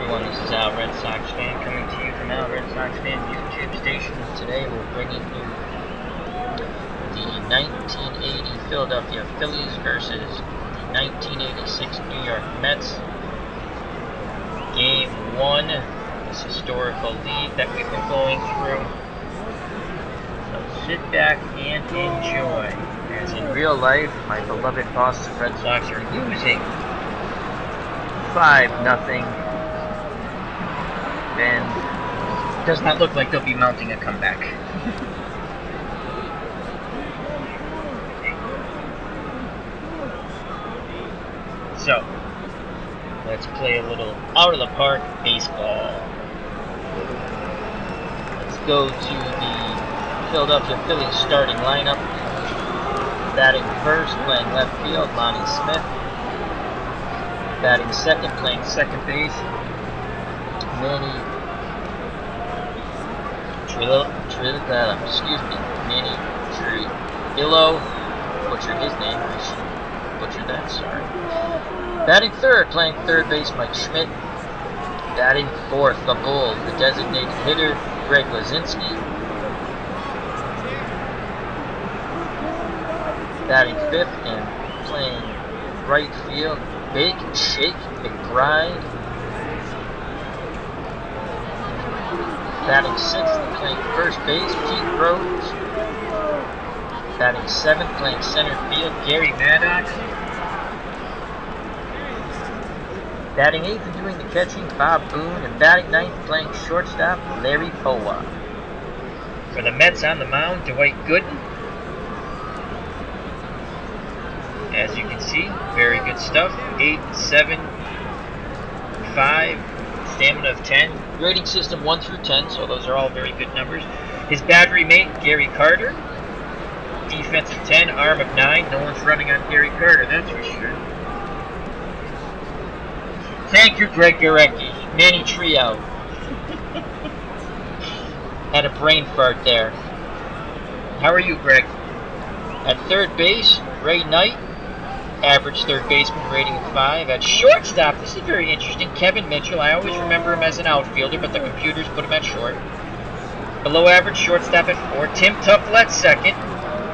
everyone, this is Al Red Sox Fan coming to you from Al Red Sox Fan YouTube station. Today we're bringing you the 1980 Philadelphia Phillies versus the 1986 New York Mets. Game 1, this historical league that we've been going through. So sit back and enjoy. As in real life, my beloved Boston Red Sox are losing 5-0. And does not look like they'll be mounting a comeback. So, let's play a little out of the park baseball. Let's go to the Philadelphia Phillies starting lineup. Batting first, playing left field, Lonnie Smith. Batting second, playing second base, Manny Trillo. Butchered his name. I should butcher that, sorry. Batting third, playing third base, Mike Schmidt. Batting fourth, the Bull, the designated hitter, Greg Lazinski. Batting fifth and playing right field, Big Shake McBride. Batting sixth, playing first base, Pete Rose. Batting seventh, playing center field, Gary Maddox. Batting eighth and doing the catching, Bob Boone. And batting ninth, playing shortstop, Larry Powa. For the Mets on the mound, Dwight Gooden. As you can see, very good stuff. 8, 7, 5, stamina of 10. Rating system 1 through 10, so those are all very good numbers. His battery mate, Gary Carter. Defensive 10, arm of 9. No one's running on Gary Carter, that's for sure. Thank you, Greg Gurecki. Manny Trio. Had a brain fart there. How are you, Greg? At third base, Ray Knight. Average third baseman, rating of 5. At shortstop, this is very interesting, Kevin Mitchell. I always remember him as an outfielder, but the computers put him at short. Below average shortstop at 4. Tim Tuffle second.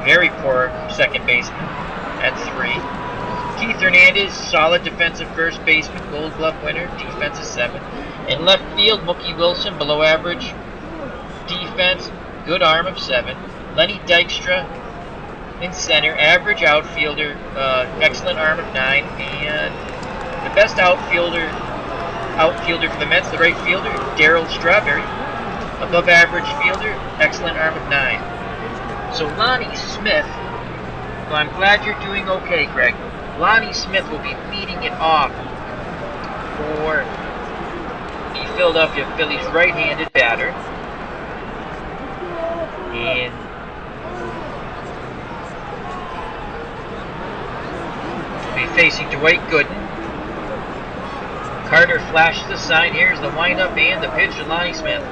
Very poor second baseman at 3. Keith Hernandez, solid defensive first baseman, Gold Glove winner, defense is 7. In left field, Mookie Wilson, below average defense, good arm of 7. Lenny Dykstra in center, average outfielder, excellent arm of 9, and the best outfielder for the Mets, the right fielder, Darryl Strawberry, above average fielder, excellent arm of 9. So Lonnie Smith, well, I'm glad you're doing okay, Greg. Lonnie Smith will be leading it off for the Philadelphia Phillies right-handed batter, and be facing Dwight Gooden. Carter flashes the sign. Here's the windup and the pitch to Lonnie Smith.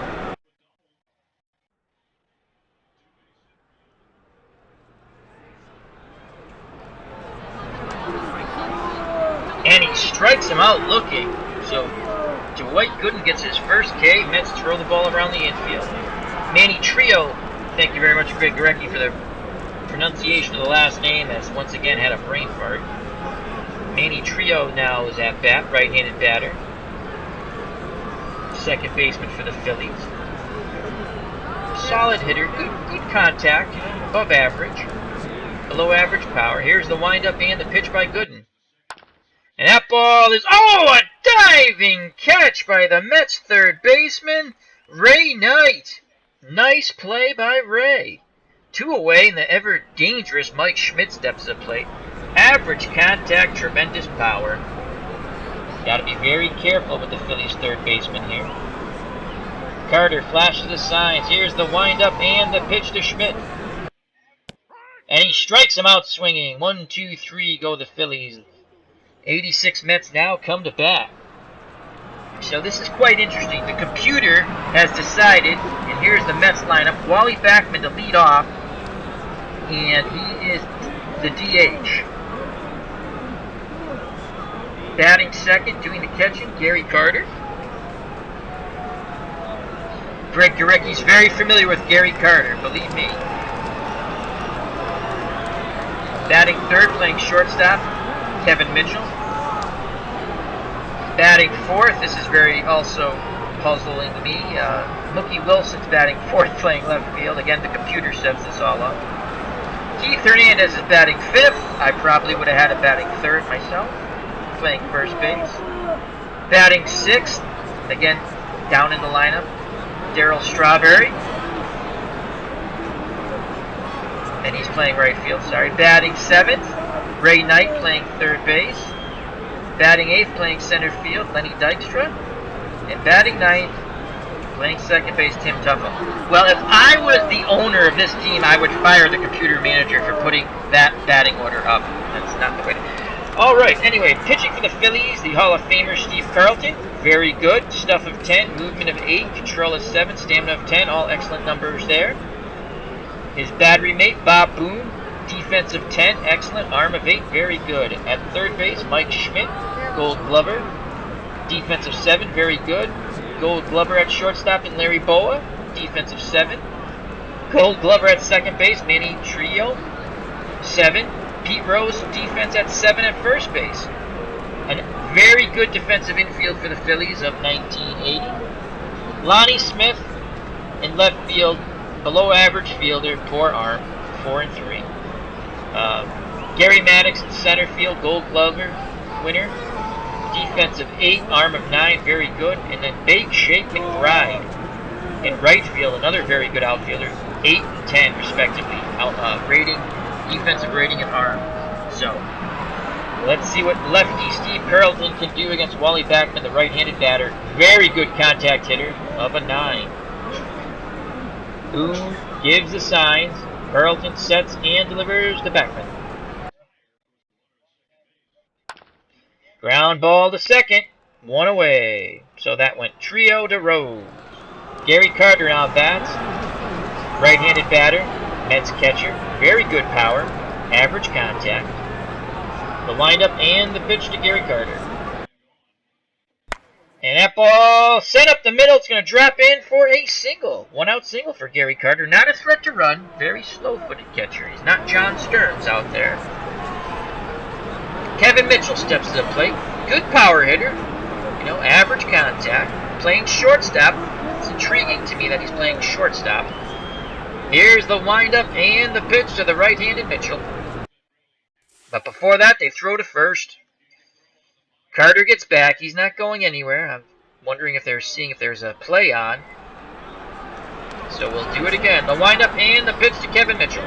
And he strikes him out looking. So Dwight Gooden gets his first K. Mets throw the ball around the infield. Manny Trio, thank you very much, Greg Gurecki, for the pronunciation of the last name, as once again had a brain fart. Manny Trio now is at bat, right-handed batter. Second baseman for the Phillies. Solid hitter, good contact, above average. Below average power. Here's the windup and the pitch by Gooden. And that ball is, a diving catch by the Mets third baseman, Ray Knight. Nice play by Ray. 2 away, and the ever-dangerous Mike Schmidt steps to the plate. Average contact, tremendous power. Got to be very careful with the Phillies third baseman here. Carter flashes the signs. Here's the windup and the pitch to Schmidt. And he strikes him out swinging. 1, 2, 3 go the Phillies. 86 Mets now come to bat. So this is quite interesting. The computer has decided, and here's the Mets lineup. Wally Backman to lead off, and he is the DH. Batting second, doing the catching, Gary Carter. Greg Gurecki's very familiar with Gary Carter, believe me. Batting third, playing shortstop, Kevin Mitchell. Batting fourth, this is very also puzzling me. Mookie Wilson's batting fourth, playing left field. Again, the computer sets this all up. Keith Hernandez is batting fifth. I probably would have had a batting third myself, playing first base. Batting sixth, again, down in the lineup, Darryl Strawberry. And he's playing right field, sorry. Batting seventh, Ray Knight playing third base. Batting eighth, playing center field, Lenny Dykstra. And batting ninth, playing second base, Tim Tuffle. Well, if I was the owner of this team, I would fire the computer manager for putting that batting order up. That's not the way to... All right, anyway, pitching for the Phillies, the Hall of Famer Steve Carlton. Very good. Stuff of 10, movement of 8, control of 7, stamina of 10. All excellent numbers there. His battery mate, Bob Boone. Defense of 10, excellent. Arm of 8, very good. At third base, Mike Schmidt, Gold Glover. Defense of 7, very good. Gold Glover at shortstop and Larry Boa. Defense of 7. Gold Glover at second base, Manny Trillo. 7. Pete Rose, defense at 7 at first base. A very good defensive infield for the Phillies of 1980. Lonnie Smith in left field, below average fielder, poor arm, 4 and 3. Gary Maddox in center field, Gold Glover winner. Defense of 8, arm of 9, very good. And then Bake Shake McBride in right field, another very good outfielder, 8 and 10 respectively. Rating, defensive rating and arm. So let's see what lefty Steve Carlton can do against Wally Backman, the right-handed batter. Very good contact hitter of a 9. Boone gives the signs. Carlton sets and delivers to Backman. Ground ball to second. 1 away. So that went Trillo to Rose. Gary Carter now bats. Right-handed batter. Mets catcher. Very good power. Average contact. The windup and the pitch to Gary Carter. And that ball sent up the middle. It's going to drop in for a single. 1-out single for Gary Carter. Not a threat to run. Very slow-footed catcher. He's not John Stearns out there. Kevin Mitchell steps to the plate. Good power hitter. You know, average contact. Playing shortstop. It's intriguing to me that he's playing shortstop. Here's the windup and the pitch to the right-handed Mitchell. But before that, they throw to first. Carter gets back. He's not going anywhere. I'm wondering if they're seeing if there's a play on. So we'll do it again. The windup and the pitch to Kevin Mitchell.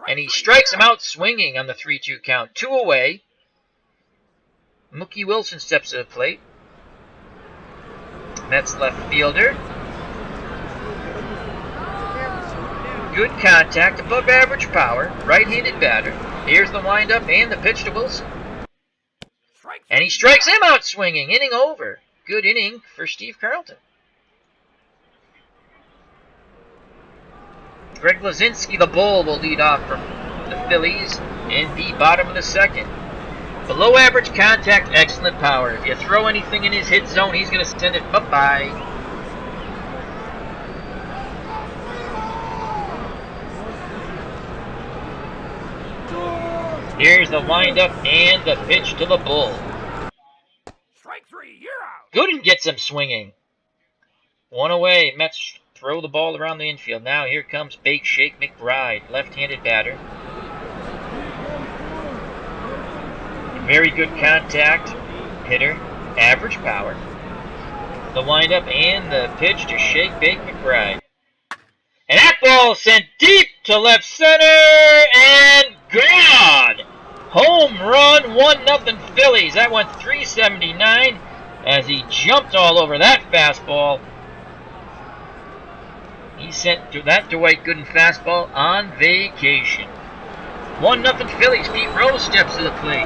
And he strikes him out swinging on the 3-2 count. 2 away. Mookie Wilson steps to the plate. Mets left fielder. Good contact, above average power, right-handed batter. Here's the windup and the pitch to Wilson. And he strikes him out swinging, inning over. Good inning for Steve Carlton. Greg Lazinski, the Bull, will lead off for the Phillies in the bottom of the second. Below average contact, excellent power. If you throw anything in his hit zone, he's going to send it bye-bye. Here's the windup and the pitch to the Bull. Strike 3, you're out. Gooden gets him swinging. 1 away. Mets throw the ball around the infield. Now here comes Bake Shake McBride, left-handed batter. Very good contact hitter, average power. The windup and the pitch to Shake Bake McBride. And that ball sent deep to left center and gone! Home run, 1-0 Phillies. That went 379 as he jumped all over that fastball. He sent that Dwight Gooden fastball on vacation. 1-0 Phillies. Pete Rose steps to the plate.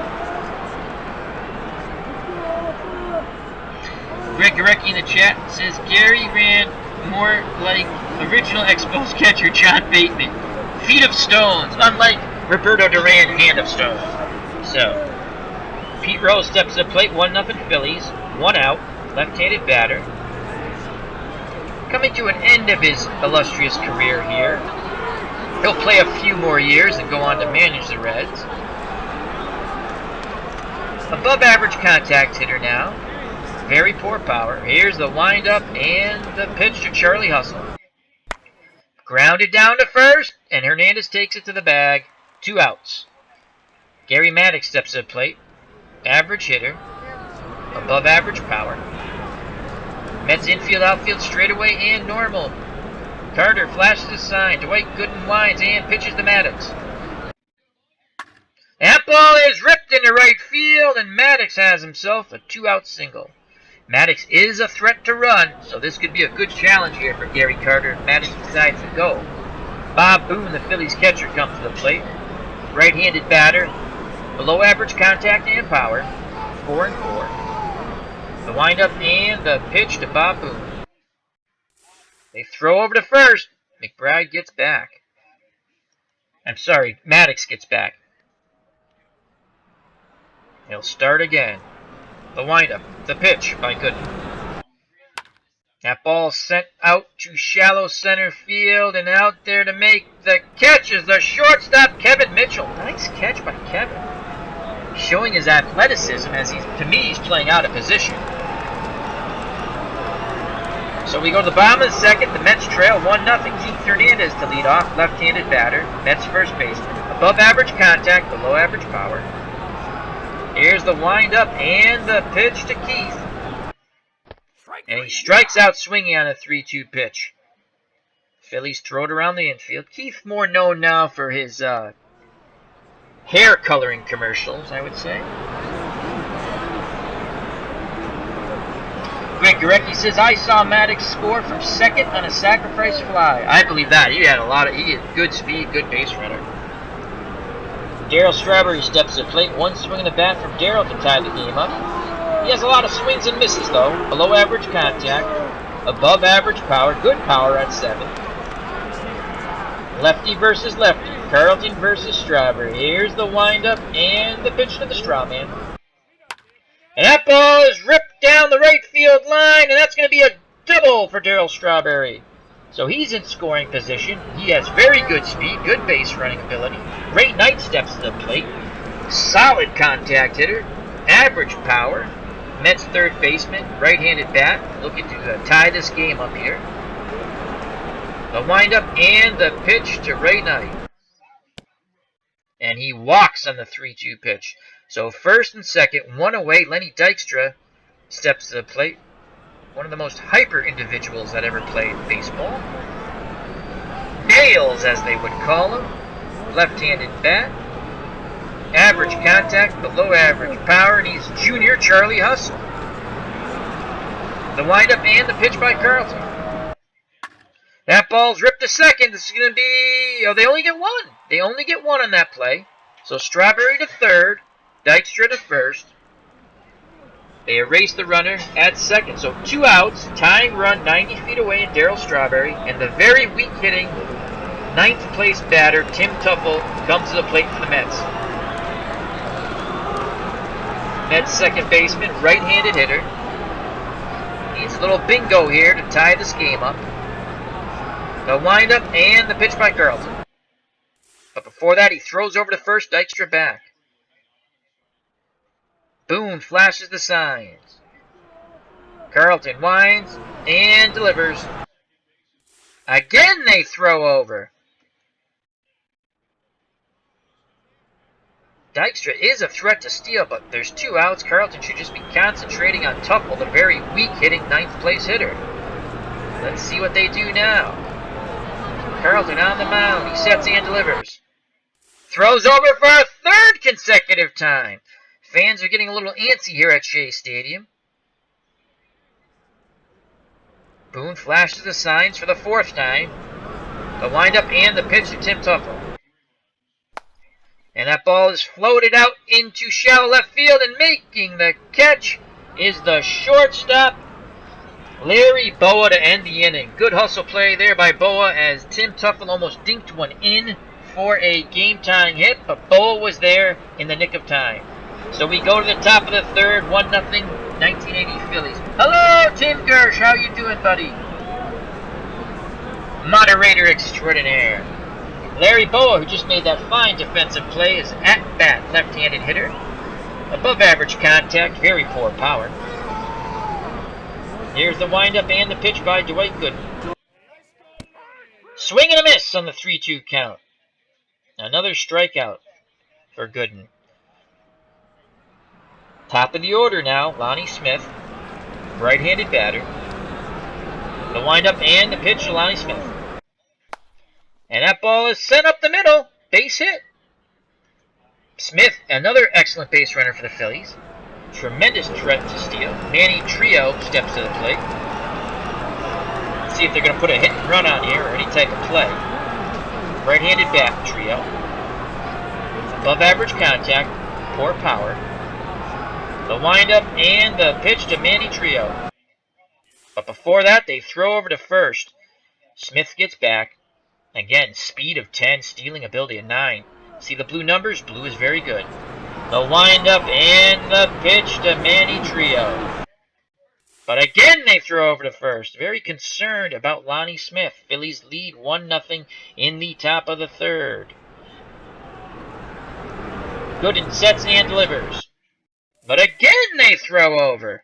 Greg Gurecki in the chat says Gary ran more like original Expos catcher John Bateman. Feet of stones, unlike Roberto Duran, hand of stone. So, Pete Rose steps to the plate, 1-0 Phillies, 1 out, left-handed batter. coming to an end of his illustrious career here. He'll play a few more years and go on to manage the Reds. Above average contact hitter now. Very poor power. Here's the windup and the pitch to Charlie Hustle. Grounded down to first, and Hernandez takes it to the bag. 2 outs. Gary Maddox steps to the plate. Average hitter. Above average power. Mets infield, outfield, straightaway, and normal. Carter flashes his sign. Dwight Gooden winds and pitches to Maddox. That ball is ripped into right field, and Maddox has himself a 2-out single. Maddox is a threat to run, so this could be a good challenge here for Gary Carter if Maddox decides to go. Bob Boone, the Phillies catcher, comes to the plate. Right-handed batter. Below average contact and power. 4-4. The windup and the pitch to Bob Boone. They throw over to first. McBride gets back. I'm sorry, Maddox gets back. He'll start again. The windup, the pitch by Gooden. That ball sent out to shallow center field, and out there to make the catch is the shortstop, Kevin Mitchell. Nice catch by Kevin. Showing his athleticism as to me, he's playing out of position. So we go to the bottom of the second. The Mets trail 1-0. Keith Hernandez to lead off, left-handed batter. Mets first baseman. Above average contact, below average power. Here's the windup and the pitch to Keith. And he strikes out swinging on a 3-2 pitch. Phillies throw it around the infield. Keith more known now for his hair coloring commercials, I would say. Greg Gurecki says, I saw Maddox score from second on a sacrifice fly. I believe that. He had good speed, good base runner. Darryl Strawberry steps to the plate. 1 swing in the bat from Darryl to tie the game up. He has a lot of swings and misses, though. Below average contact. Above average power. Good power at 7. Lefty versus lefty. Carlton versus Strawberry. Here's the windup and the pitch to the straw man. And that ball is ripped down the right field line, and that's going to be a double for Darryl Strawberry. So he's in scoring position. He has very good speed, good base running ability. Ray Knight steps to the plate. Solid contact hitter. Average power. Mets third baseman. Right-handed bat. Looking to tie this game up here. The windup and the pitch to Ray Knight. And he walks on the 3-2 pitch. So first and second, 1 away. Lenny Dykstra steps to the plate. One of the most hyper individuals that ever played baseball. Nails, as they would call him. Left-handed bat. Average contact, below average power, and he's junior Charlie Hustle. The windup and the pitch by Carlton. That ball's ripped to second. This is going to be... Oh, they only get 1. They only get 1 on that play. So Strawberry to third. Dykstra to first. They erase the runner at second. So 2 outs, tying run 90 feet away in Darryl Strawberry. And the very weak-hitting 9th place batter, Tim Tuffle, comes to the plate for the Mets. Mets second baseman, right-handed hitter. Needs a little bingo here to tie this game up. The windup and the pitch by Carlton. But before that, he throws over to first, Dykstra back. Boone flashes the signs. Carlton winds and delivers. Again they throw over. Dykstra is a threat to steal, but there's 2 outs. Carlton should just be concentrating on Tuffle, the very weak-hitting 9th place hitter. Let's see what they do now. Carlton on the mound. He sets and delivers. Throws over for a 3rd consecutive time. Fans are getting a little antsy here at Shea Stadium. Boone flashes the signs for the 4th time. The windup and the pitch to Tim Tuffle. And that ball is floated out into shallow left field, and making the catch is the shortstop, Larry Boa, to end the inning. Good hustle play there by Boa as Tim Tuffle almost dinked one in for a game-tying hit, but Boa was there in the nick of time. So we go to the top of the 3rd, 1-0, 1980 Phillies. Hello, Tim Gersh. How you doing, buddy? moderator extraordinaire. Larry Boa, who just made that fine defensive play, is at bat, left-handed hitter. Above average contact, very poor power. Here's the windup and the pitch by Dwight Gooden. Swing and a miss on the 3-2 count. Another strikeout for Gooden. Top of the order now, Lonnie Smith, right-handed batter. The windup and the pitch to Lonnie Smith. And that ball is sent up the middle. Base hit. Smith, another excellent base runner for the Phillies. Tremendous threat to steal. Manny Trio steps to the plate. Let's see if they're going to put a hit and run on here or any type of play. Right-handed bat, Trio. Above average contact, poor power. The windup and the pitch to Manny Trio. But before that, they throw over to first. Smith gets back. Again, speed of 10, stealing ability of 9. See the blue numbers? Blue is very good. The windup and the pitch to Manny Trio. But again, they throw over to first. Very concerned about Lonnie Smith. Phillies lead 1-0 in the top of the third. Gooden sets and delivers. But again, they throw over.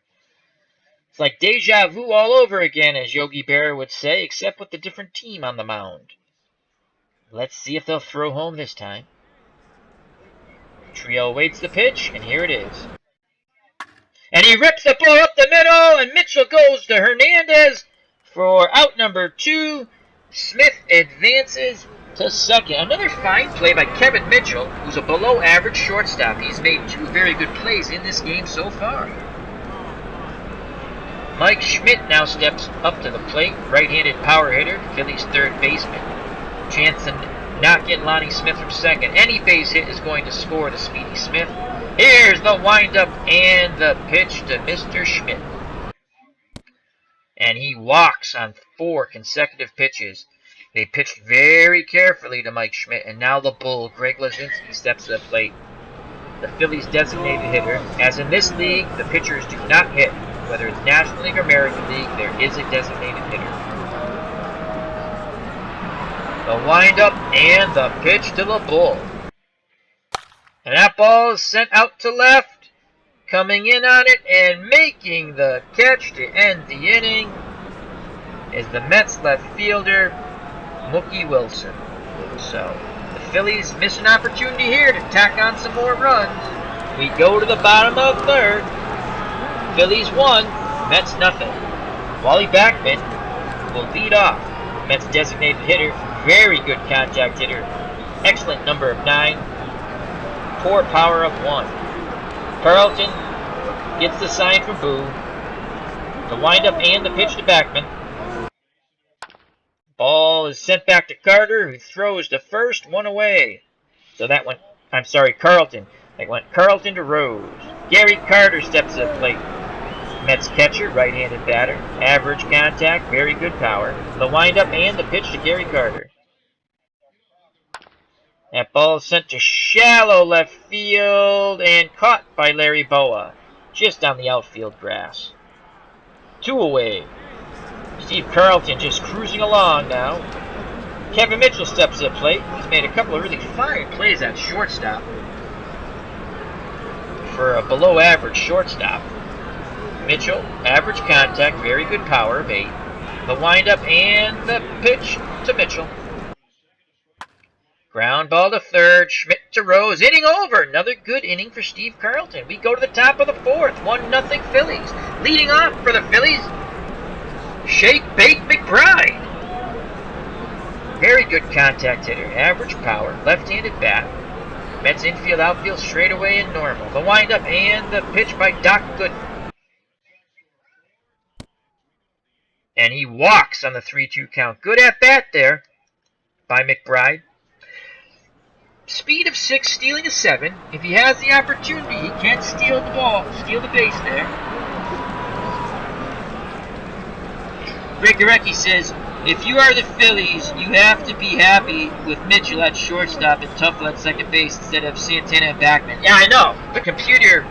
It's like deja vu all over again, as Yogi Berra would say, except with a different team on the mound. Let's see if they'll throw home this time. Trio waits the pitch, and here it is. And he rips the ball up the middle, and Mitchell goes to Hernandez for out number 2. Smith advances to second. Another fine play by Kevin Mitchell, who's a below-average shortstop. He's made 2 very good plays in this game so far. Mike Schmidt now steps up to the plate, right-handed power hitter, Phillies third baseman. Chance to not get Lonnie Smith from second. Any base hit is going to score the speedy Smith. Here's the windup and the pitch to Mr. Schmidt. And he walks on 4 consecutive pitches. They pitched very carefully to Mike Schmidt, and now the bull, Greg Lazinski, steps to the plate. The Phillies designated hitter. As in this league, the pitchers do not hit. Whether it's National League or American League, there is a designated hitter. The windup and the pitch to the bull. And that ball is sent out to left. Coming in on it and making the catch to end the inning is the Mets left fielder, Mookie Wilson. So, the Phillies miss an opportunity here to tack on some more runs. We go to the bottom of third. Phillies 1, Mets nothing. Wally Backman will lead off. Mets designated hitter, very good contact hitter, excellent number of 9, poor power of 1. Carlton gets the sign from Boo. The windup and the pitch to Backman. Ball is sent back to Carter, who throws to first, 1 away. So that went, Carlton. That went Carlton to Rose. Gary Carter steps to the plate. Mets catcher, right-handed batter. Average contact, very good power. The windup and the pitch to Gary Carter. That ball is sent to shallow left field and caught by Larry Boa, just on the outfield grass. 2 away. Steve Carlton just cruising along now. Kevin Mitchell steps to the plate. He's made a couple of really fine plays at shortstop for a below-average shortstop. Mitchell, average contact, very good power of 8. The windup and the pitch to Mitchell. Ground ball to third, Schmidt to Rose, inning over. Another good inning for Steve Carlton. We go to the top of the 4th, 1-0 Phillies. Leading off for the Phillies, Shake Bake McBride. Very good contact hitter, average power, left-handed bat. Mets infield, outfield, straightaway and normal. The windup and the pitch by Doc Gooden. And he walks on the 3-2 count. Good at bat there by McBride. Speed of 6, stealing a 7. If he has the opportunity, he can steal the ball, steal the base there. Greg Gorecki says, if you are the Phillies, you have to be happy with Mitchell at shortstop and Tuffle at second base instead of Santana and Backman. Yeah, I know. The computer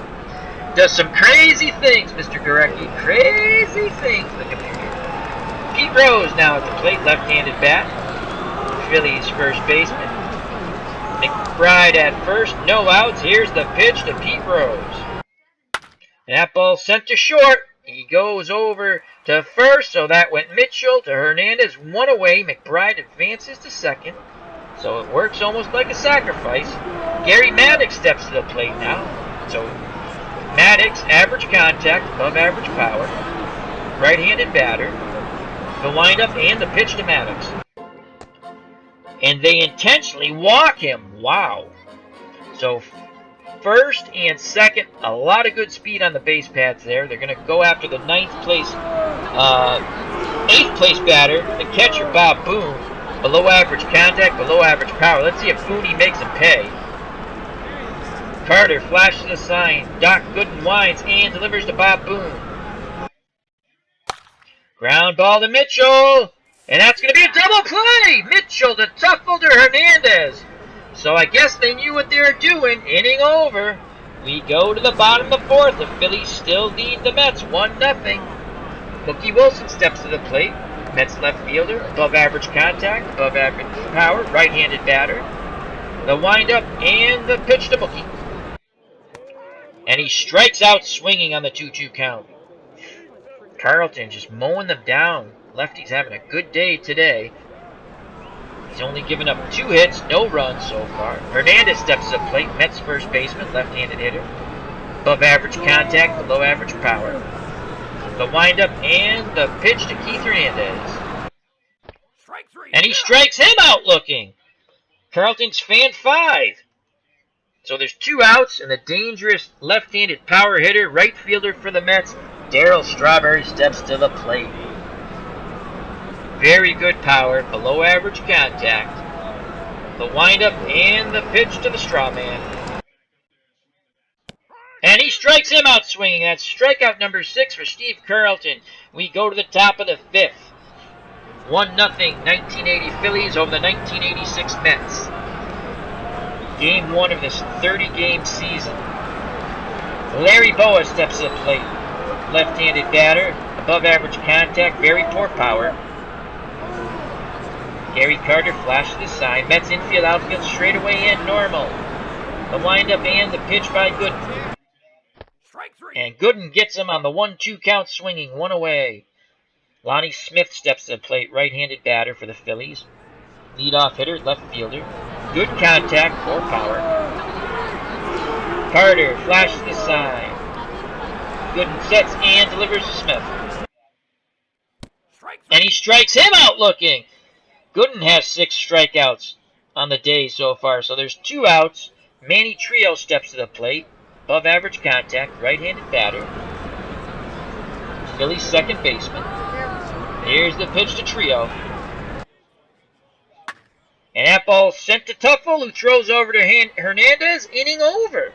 does some crazy things, Mr. Gorecki. Crazy things, the computer. Pete Rose now at the plate, left-handed bat. Phillies first baseman. McBride at first, no outs. Here's the pitch to Pete Rose. And that ball sent to short. He goes over to first, so that went Mitchell to Hernandez. One away. McBride advances to second. So it works almost like a sacrifice. Gary Maddox steps to the plate now. So Maddox, average contact, above average power. Right-handed batter. The windup and the pitch to Maddox. And they intentionally walk him. Wow. So first and second, a lot of good speed on the base pads there. They're going to go after the 8th place batter, the catcher, Bob Boone. Below average contact, below average power. Let's see if Boone makes him pay. Carter flashes the sign. Doc Gooden winds and delivers to Bob Boone. Ground ball to Mitchell. And that's going to be a double play. Mitchell to Tuffle to Hernandez. So I guess they knew what they were doing. Inning over. We go to the bottom of the 4th. The Phillies still lead the Mets 1-0. Mookie Wilson steps to the plate. Mets left fielder. Above average contact. Above average power. Right-handed batter. The windup and the pitch to Mookie. And he strikes out swinging on the 2-2 count. Carlton just mowing them down. Lefty's having a good day today. He's only given up 2 hits, no runs so far. Hernandez steps to the plate. Mets first baseman, left-handed hitter. Above average contact, below average power. The windup and the pitch to Keith Hernandez. And he strikes him out looking. Carlton's fan 5. So there's 2 outs, and the dangerous left-handed power hitter, right fielder for the Mets, Darryl Strawberry, steps to the plate. Very good power, below average contact. The windup and the pitch to the straw man. And he strikes him out swinging. That's strikeout number 6 for Steve Carlton. We go to the top of the 5th. 1-0 1980 Phillies over the 1986 Mets. Game 1 of this 30-game season. Larry Boa steps to the plate. Left-handed batter, above average contact, very poor power. Gary Carter flashes the sign. Mets infield, outfield, straightaway and normal. The windup and the pitch by Gooden. And Gooden gets him on the 1-2 count swinging, 1 away. Lonnie Smith steps to the plate, right-handed batter for the Phillies. Leadoff hitter, left fielder. Good contact, poor power. Carter flashes the sign. Gooden sets and delivers to Smith. And he strikes him out looking. Gooden has 6 strikeouts on the day so far, so there's 2 outs. Manny Trio steps to the plate. Above average contact, right-handed batter. Phillies second baseman. Here's the pitch to Trio. And that ball sent to Tuffle, who throws over to Hernandez. Inning over.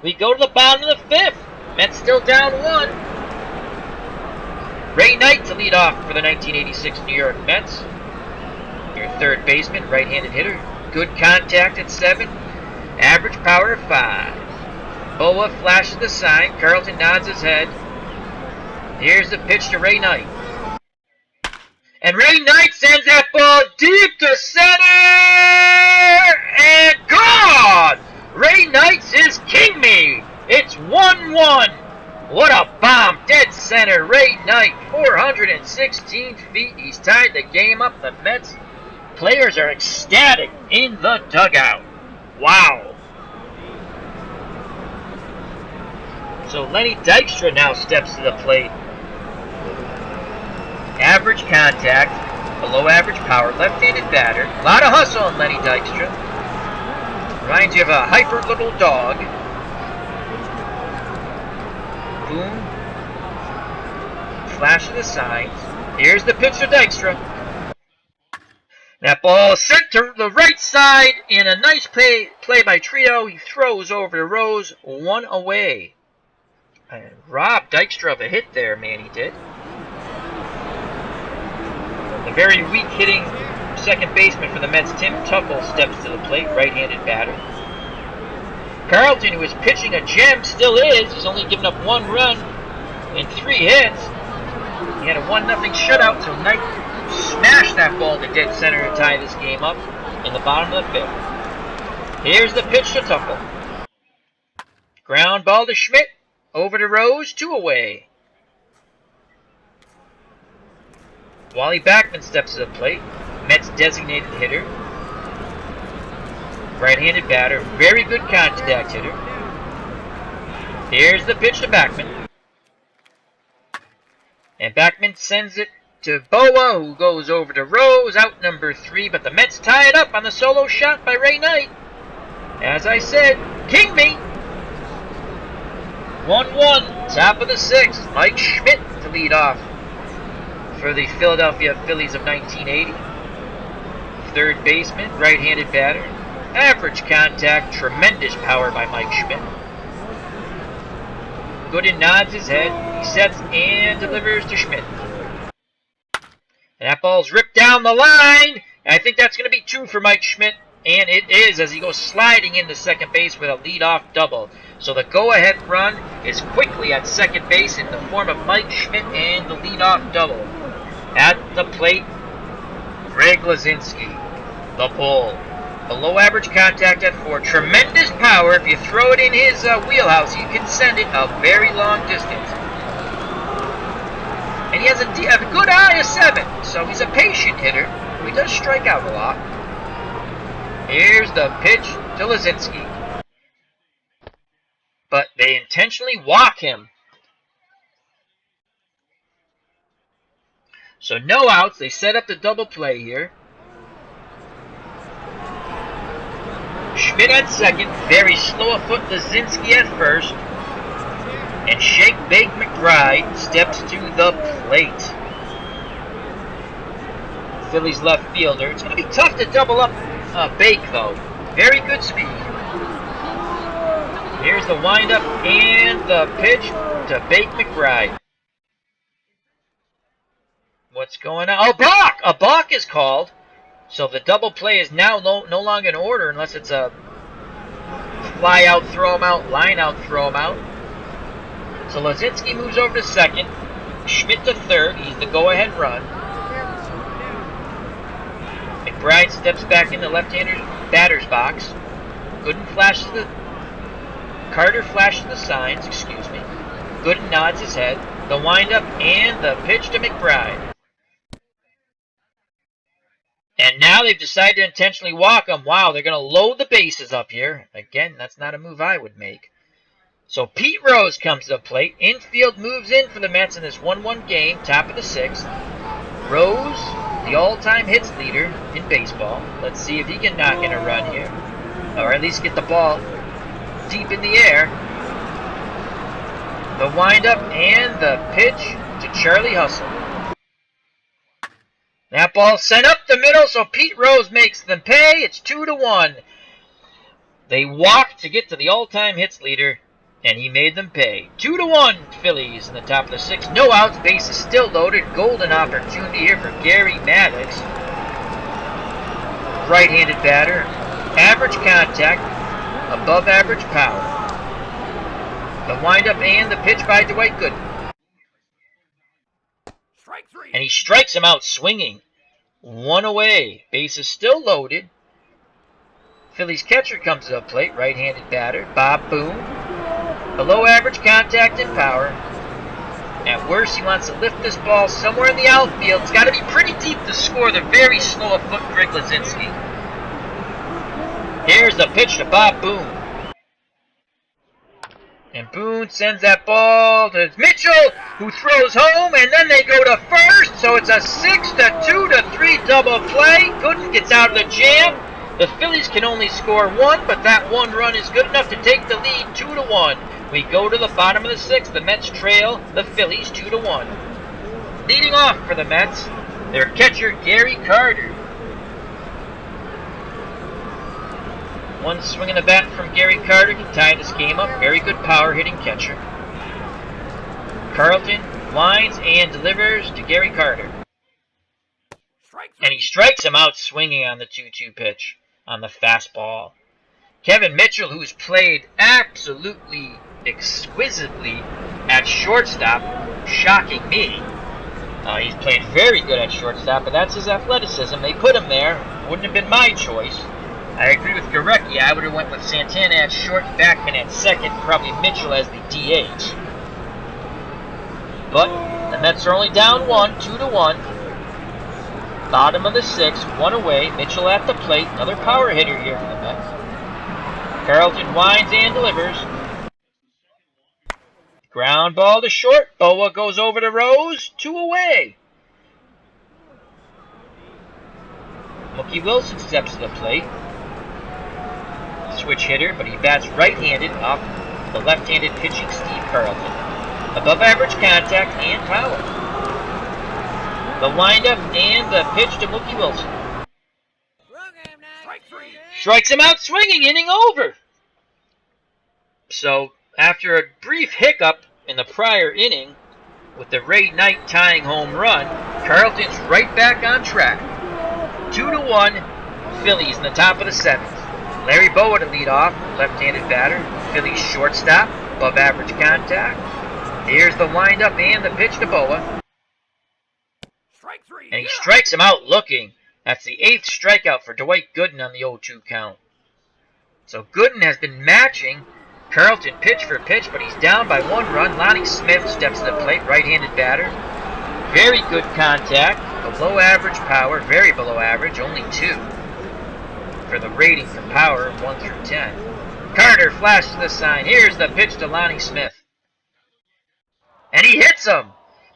We go to the bottom of the 5th. Mets still down 1. Ray Knight to lead off for the 1986 New York Mets. Your third baseman, right-handed hitter. Good contact at 7. Average power of 5. Boa flashes the sign. Carlton nods his head. Here's the pitch to Ray Knight. And Ray Knight sends that ball deep to center. And gone! Ray Knight's his king me. It's 1-1. What a bomb. Dead center. Ray Knight, 416 feet. He's tied the game up. The Mets players are ecstatic in the dugout. Wow. So Lenny Dykstra now steps to the plate. Average contact, below average power, left-handed batter. A lot of hustle on Lenny Dykstra. Reminds you of a hyper little dog. Boom. Flash of the signs. Here's the pitch to Dykstra. That ball sent to the right side, and a nice play by Trio. He throws over to Rose, 1 away. And robbed Dykstra of a hit there, man, he did. The very weak hitting second baseman for the Mets, Tim Tuffle, steps to the plate, right-handed batter. Carlton, who is pitching a gem, still is. He's only given up 1 run and 3 hits. He had a 1-0 shutout, so Knight smashed that ball to dead center to tie this game up in the bottom of the 5th. Here's the pitch to Tuffle. Ground ball to Schmidt. Over to Rose, 2 away. Wally Backman steps to the plate. Mets designated hitter. Right-handed batter. Very good contact hitter. Here's the pitch to Backman. And Backman sends it to Boa, who goes over to Rose, out number 3. But the Mets tie it up on the solo shot by Ray Knight. As I said, king me. 1-1, top of the 6th. Mike Schmidt to lead off for the Philadelphia Phillies of 1980. Third baseman, right-handed batter. Average contact, tremendous power by Mike Schmidt. Gooden nods his head. He sets and delivers to Schmidt. And that ball's ripped down the line. And I think that's going to be 2 for Mike Schmidt. And it is, as he goes sliding into second base with a leadoff double. So the go-ahead run is quickly at second base in the form of Mike Schmidt and the leadoff double. At the plate, Greg Lazinski, the bull. Below average contact at 4. Tremendous power. If you throw it in his wheelhouse, you can send it a very long distance. And he has a good eye of 7, so he's a patient hitter. He does strike out a lot. Here's the pitch to Lazinski. But they intentionally walk him. So no outs. They set up the double play here. Schmidt at second. Very slow of foot Lazinski at first. And Shake Bake McBride steps to the plate. Phillies left fielder. It's going to be tough to double up Bake, though. Very good speed. Here's the windup and the pitch to Bake McBride. What's going on? Oh, balk! A balk is called. So the double play is now no longer in order unless it's a fly out, throw him out, line out, throw him out. So Lazinski moves over to second. Schmidt to third. He's the go-ahead run. McBride steps back in the left-hander batter's box. Gooden flashes the... Carter flashes the signs, excuse me. Gooden nods his head. The windup and the pitch to McBride. And now they've decided to intentionally walk him. Wow, they're going to load the bases up here. Again, that's not a move I would make. So Pete Rose comes to the plate. Infield moves in for the Mets in this 1-1 game, top of the 6th. Rose, the all-time hits leader in baseball. Let's see if he can knock in a run here. Or at least get the ball deep in the air. The windup and the pitch to Charlie Hustle. That ball sent up the middle, so Pete Rose makes them pay. It's 2-1. They walked to get to the all-time hits leader, and he made them pay. 2-1 Phillies in the top of the 6th. No outs, bases still loaded. Golden opportunity here for Gary Maddox. Right-handed batter. Average contact. Above average power. The windup and the pitch by Dwight Gooden. And he strikes him out swinging. 1 away. Bases still loaded. Phillies catcher comes to the plate. Right-handed batter. Bob Boone. Below average contact and power. At worst, he wants to lift this ball somewhere in the outfield. It's got to be pretty deep to score the very slow of foot Greg Lazinski. Here's the pitch to Bob Boone. And Boone sends that ball to Mitchell, who throws home, and then they go to first. So it's a 6-2-3 double play. Gooden gets out of the jam. The Phillies can only score 1, but that 1 run is good enough to take the lead 2-1. We go to the bottom of the 6th. The Mets trail the Phillies 2-1. Leading off for the Mets, their catcher Gary Carter. One swing of the bat from Gary Carter can tie this game up. Very good power hitting catcher. Carlton lines and delivers to Gary Carter. And he strikes him out swinging on the 2-2 pitch on the fastball. Kevin Mitchell, who's played absolutely exquisitely at shortstop, shocking me. He's played very good at shortstop, but that's his athleticism. They put him there. Wouldn't have been my choice. I agree with Gorecki. I would have went with Santana at short, Backman at second, probably Mitchell as the DH. But the Mets are only down 1, 2-1. Bottom of the 6th, 1 away. Mitchell at the plate. Another power hitter here for the Mets. Carlton winds and delivers. Ground ball to short. Boa goes over to Rose. 2 away. Mookie Wilson steps to the plate. Switch hitter, but he bats right-handed off the left-handed pitching Steve Carlton. Above average contact and power. The windup and the pitch to Mookie Wilson. Strikes him out swinging, inning over. So, after a brief hiccup in the prior inning, with the Ray Knight tying home run, Carlton's right back on track. 2-1, Phillies in the top of the 7th. Larry Boa to lead off, left-handed batter. Phillies shortstop, above average contact. Here's the windup and the pitch to Boa. And he strikes him out looking. That's the 8th strikeout for Dwight Gooden on the 0-2 count. So Gooden has been matching Carlton pitch for pitch, but he's down by 1 run. Lonnie Smith steps to the plate, right-handed batter. Very good contact, below average power, very below average, only 2 for the rating for power of 1 through 10. Carter flashes the sign. Here's the pitch to Lonnie Smith. And he hits him!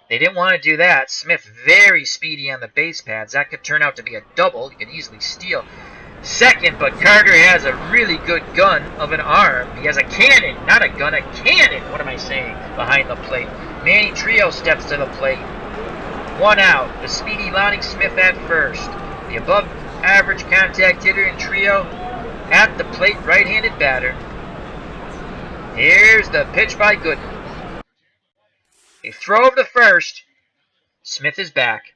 They didn't want to do that. Smith very speedy on the base pads. That could turn out to be a double. He could easily steal second, but Carter has a really good gun of an arm. He has a cannon, not a gun, a cannon. What am I saying? Behind the plate. Manny Trio steps to the plate. 1 out. The speedy Lonnie Smith at first. The above average contact hitter in Trio at the plate, right-handed batter. Here's the pitch by Gooden. A throw of the first. Smith is back.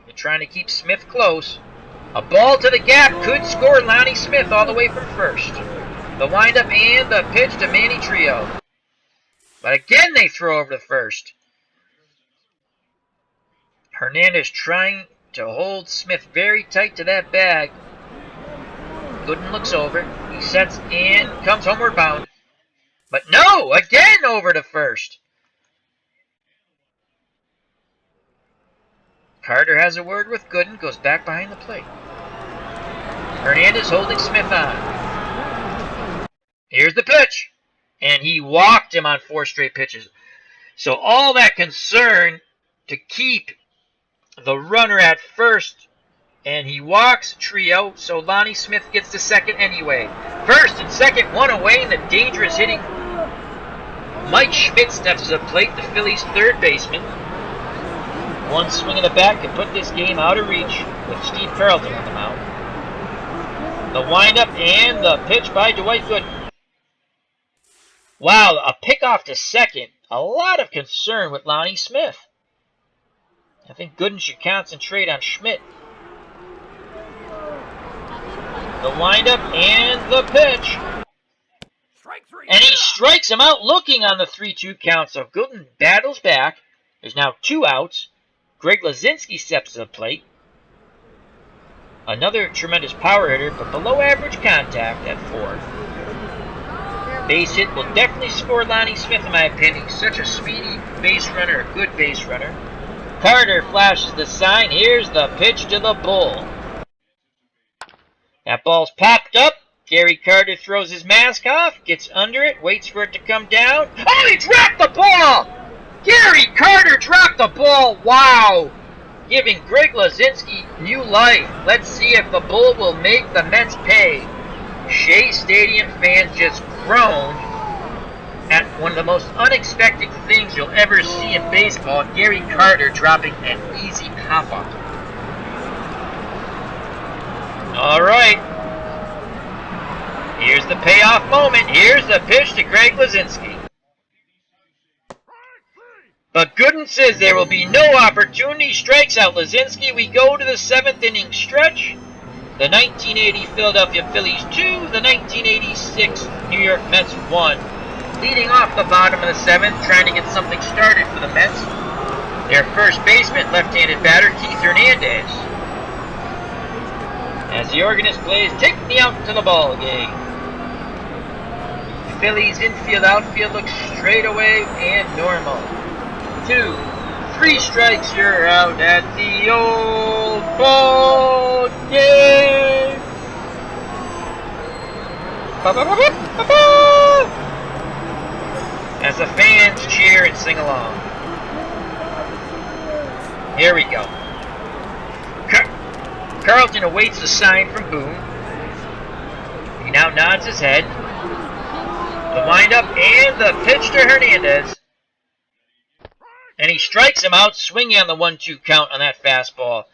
They're trying to keep Smith close. A ball to the gap could score Lonnie Smith all the way from first. The windup and the pitch to Manny Trio. But again they throw over to first. Hernandez trying to hold Smith very tight to that bag. Gooden looks over. He sets and comes homeward bound. But no! Again over to first. Carter has a word with Gooden. Goes back behind the plate. Hernandez holding Smith on. Here's the pitch. And he walked him on 4 straight pitches. So all that concern to keep the runner at first, and he walks Trio, so Lonnie Smith gets to second anyway. First and second, 1 away, and the dangerous hitting Mike Schmidt steps to the plate, the Phillies' third baseman. 1 swing of the bat can put this game out of reach with Steve Carlton on the mound. The windup and the pitch by Dwight Gooden. Wow, a pickoff to second. A lot of concern with Lonnie Smith. I think Gooden should concentrate on Schmidt. The windup and the pitch. And he strikes him out looking on the 3-2 count. So Gooden battles back. There's now 2 outs. Greg Lazinski steps to the plate. Another tremendous power hitter, but below average contact at 4. Base hit will definitely score Lonnie Smith, in my opinion. Such a speedy base runner, a good base runner. Carter flashes the sign. Here's the pitch to the bull. That ball's popped up. Gary Carter throws his mask off, gets under it, waits for it to come down. Oh, he dropped the ball! Gary Carter dropped the ball. Wow! Giving Greg Lazinski new life. Let's see if the bull will make the Mets pay. Shea Stadium fans just groaned at one of the most unexpected things you'll ever see in baseball, Gary Carter dropping an easy pop-up. All right. Here's the payoff moment. Here's the pitch to Greg Lazinski. But Gooden says there will be no opportunity. Strikes out Lazinski. We go to the 7th inning stretch. The 1980 Philadelphia Phillies 2, the 1986 New York Mets 1. Leading off the bottom of the 7th, trying to get something started for the Mets. Their first baseman, left-handed batter Keith Hernandez. As the organist plays "Take Me Out to the Ball Game." The Phillies infield outfield looks straight away and normal. 2, 3 strikes, you're out at the old ball game. As the fans cheer and sing along. Here we go. Carlton awaits a sign from Boone. He now nods his head. The windup and the pitch to Hernandez. And he strikes him out, swinging on the 1-2 count on that fastball.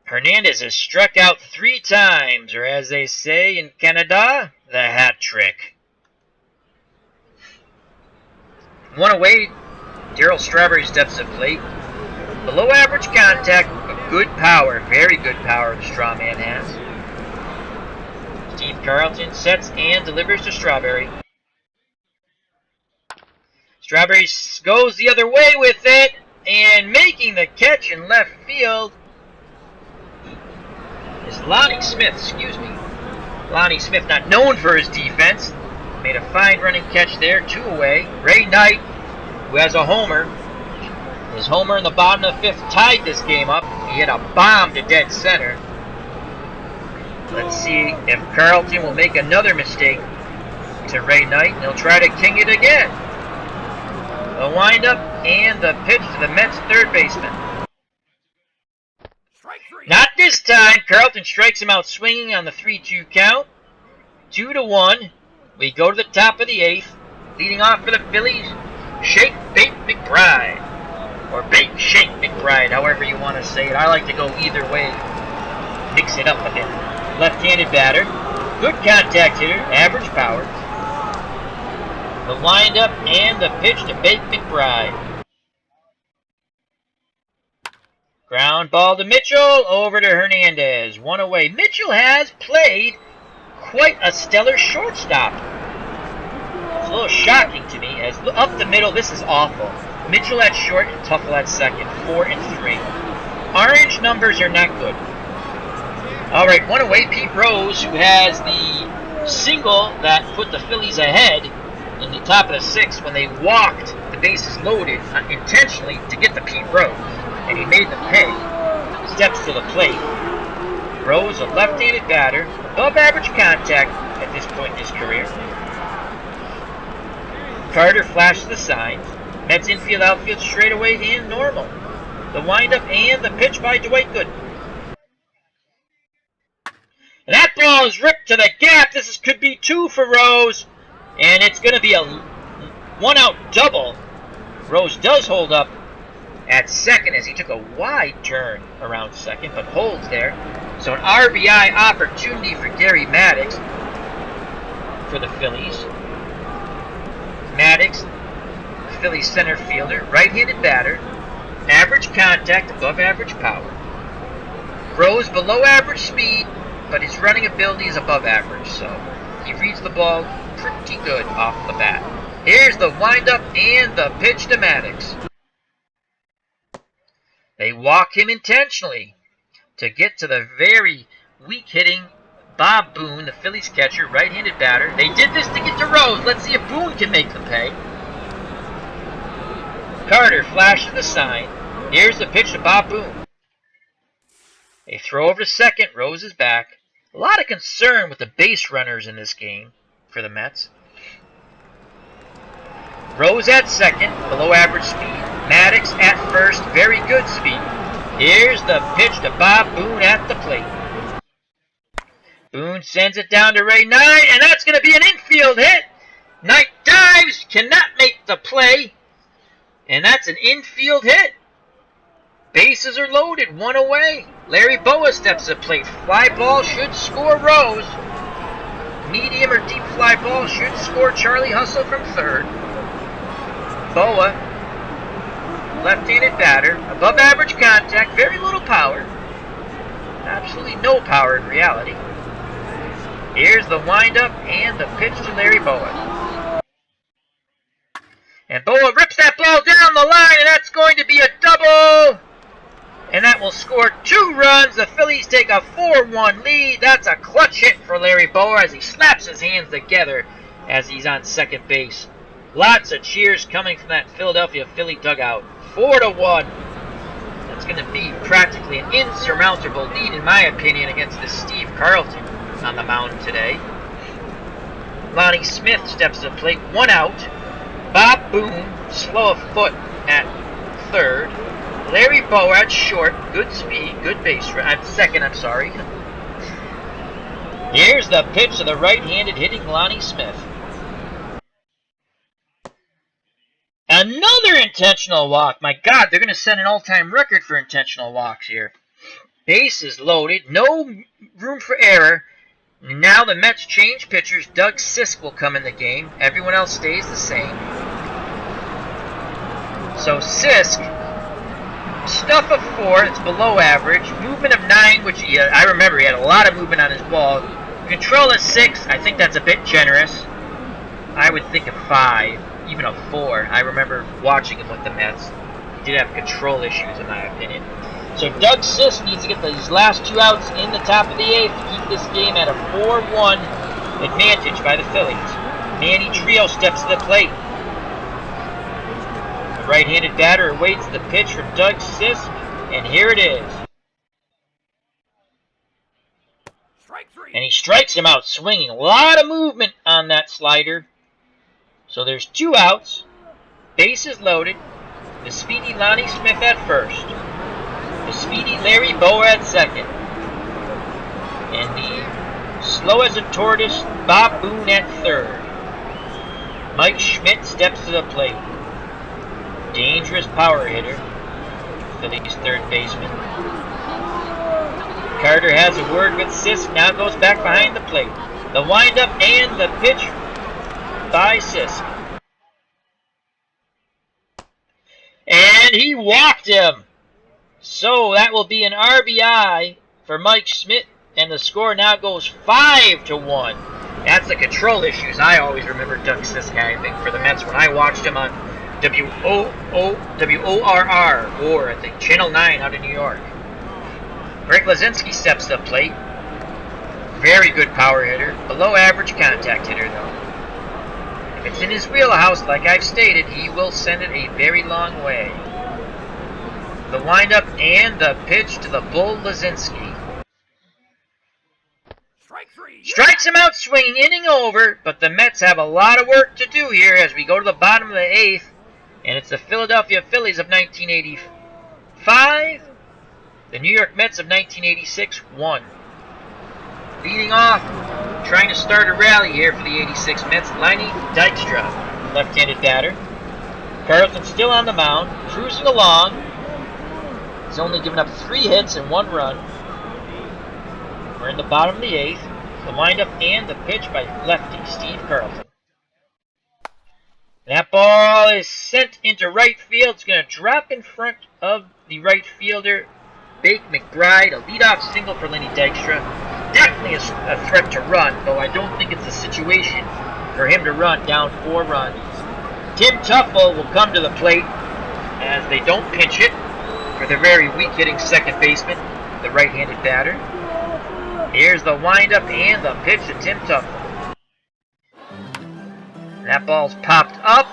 Hernandez has struck out 3 times, or as they say in Canada, the hat trick. 1 away, Darryl Strawberry steps to plate. Below average contact, but good power, very good power the straw man has. Steve Carlton sets and delivers to Strawberry. Strawberry goes the other way with it, and making the catch in left field is Lonnie Smith, Lonnie Smith, not known for his defense, made a fine running catch there, 2 away. Ray Knight, who has a homer, his homer in the bottom of the 5th tied this game up. He hit a bomb to dead center. Let's see if Carlton will make another mistake to Ray Knight, and he'll try to king it again. The windup and the pitch to the Mets third baseman. Not this time. Carlton strikes him out swinging on the 3-2 count. 2-1. We go to the top of the 8th. Leading off for the Phillies, Shake, Bake, McBride. Or Bake, Shake, McBride, however you want to say it. I like to go either way. Mix it up a bit. Left-handed batter. Good contact hitter. Average power. The windup and the pitch to Bake McBride. Ground ball to Mitchell. Over to Hernandez. 1 away. Mitchell has played quite a stellar shortstop. It's a little shocking to me. As up the middle, this is awful. Mitchell at short and Tuffle at second. 4 and 3. Orange numbers are not good. Alright, 1 away. Pete Rose, who has the single that put the Phillies ahead in the top of the 6th when they walked the bases loaded intentionally to get the Pete Rose. And he made them pay. Steps to the plate. Rose, a left-handed batter, above average contact at this point in his career. Carter flashes the signs. Mets infield outfield straightaway and normal. The windup and the pitch by Dwight Gooden. And that ball is ripped to the gap. This could be 2 for Rose. And it's going to be a 1-out double. Rose does hold up at second as he took a wide turn around second, but holds there. So an RBI opportunity for Gary Maddox for the Phillies. Maddox, Phillies center fielder, right-handed batter, average contact, above average power. Rose below average speed, but his running ability is above average, so he reads the ball pretty good off the bat. Here's the windup and the pitch to Maddox. They walk him intentionally to get to the very weak-hitting Bob Boone, the Phillies catcher, right-handed batter. They did this to get to Rose. Let's see if Boone can make them pay. Carter flashes the sign. Here's the pitch to Bob Boone. They throw over to second. Rose is back. A lot of concern with the base runners in this game for the Mets. Rose at second, below average speed. Maddox at first, very good speed. Here's the pitch to Bob Boone at the plate. Boone sends it down to Ray Knight, and that's going to be an infield hit. Knight dives, cannot make the play, and that's an infield hit. Bases are loaded, 1 away. Larry Boa steps to the plate. Fly ball should score Rose. Medium or deep fly ball should score Charlie Hustle from third. Boa, left-handed batter, above average contact, very little power. Absolutely no power in reality. Here's the windup and the pitch to Larry Boa. And Boa rips that ball down the line, and that's going to be a double! And that will score 2 runs. The Phillies take a 4-1 lead. That's a clutch hit for Larry Bowa as he slaps his hands together as he's on second base. Lots of cheers coming from that Philadelphia Philly dugout. 4-1. That's going to be practically an insurmountable lead, in my opinion, against the Steve Carlton on the mound today. Lonnie Smith steps to the plate. 1 out. Bob Boone, slow of foot at third. Larry Bowa at short. Good speed, good base run. At second, I'm sorry. Here's the pitch to the right-handed hitting Lonnie Smith. Another intentional walk. My God, they're going to set an all-time record for intentional walks here. Base is loaded. No room for error. Now the Mets change pitchers. Doug Sisk will come in the game. Everyone else stays the same. So Sisk, stuff of 4, it's below average. Movement of 9, which I remember he had a lot of movement on his ball. Control of 6, I think that's a bit generous. I would think of 5, even a 4. I remember watching him with the Mets. He did have control issues, in my opinion. So Doug Sisk needs to get these last 2 outs in the top of the 8th to keep this game at a 4-1 advantage by the Phillies. Manny Trio steps to the plate. The right-handed batter awaits the pitch from Doug Sisk, and here it is. And he strikes him out swinging. A lot of movement on that slider. So there's 2 outs. Bases loaded. The speedy Lonnie Smith at first. The speedy Larry Bowa at second. And the slow as a tortoise Bob Boone at third. Mike Schmidt steps to the plate. Dangerous power hitter. Phillies third baseman. Carter has a word with Sisk. Now goes back behind the plate. The windup and the pitch by Sisk. And he walked him. So that will be an RBI for Mike Schmidt. And the score now goes 5-1. That's the control issues I always remember Doug Sisk having for the Mets when I watched him on WORR, or I think Channel 9 out of New York. Greg Lazinski steps to the plate. Very good power hitter. Below average contact hitter, though. If it's in his wheelhouse, like I've stated, he will send it a very long way. The windup and the pitch to the bull Lazinski. Strikes him out swinging, inning over, but the Mets have a lot of work to do here as we go to the bottom of the 8th. And it's the Philadelphia Phillies of 1985. The New York Mets of 1986 won. Leading off, trying to start a rally here for the 86 Mets, Lenny Dykstra, left-handed batter. Carlton still on the mound, cruising along. He's only given up 3 hits and 1 run. We're in the bottom of the 8th. The windup and the pitch by lefty Steve Carlton. That ball is sent into right field. It's going to drop in front of the right fielder, Bake McBride. A leadoff single for Lenny Dykstra. Definitely a threat to run, though I don't think it's a situation for him to run down 4 runs. Tim Tuffle will come to the plate as they don't pinch it for the very weak-hitting second baseman, the right-handed batter. Here's the windup and the pitch to Tim Tuffle. That ball's popped up,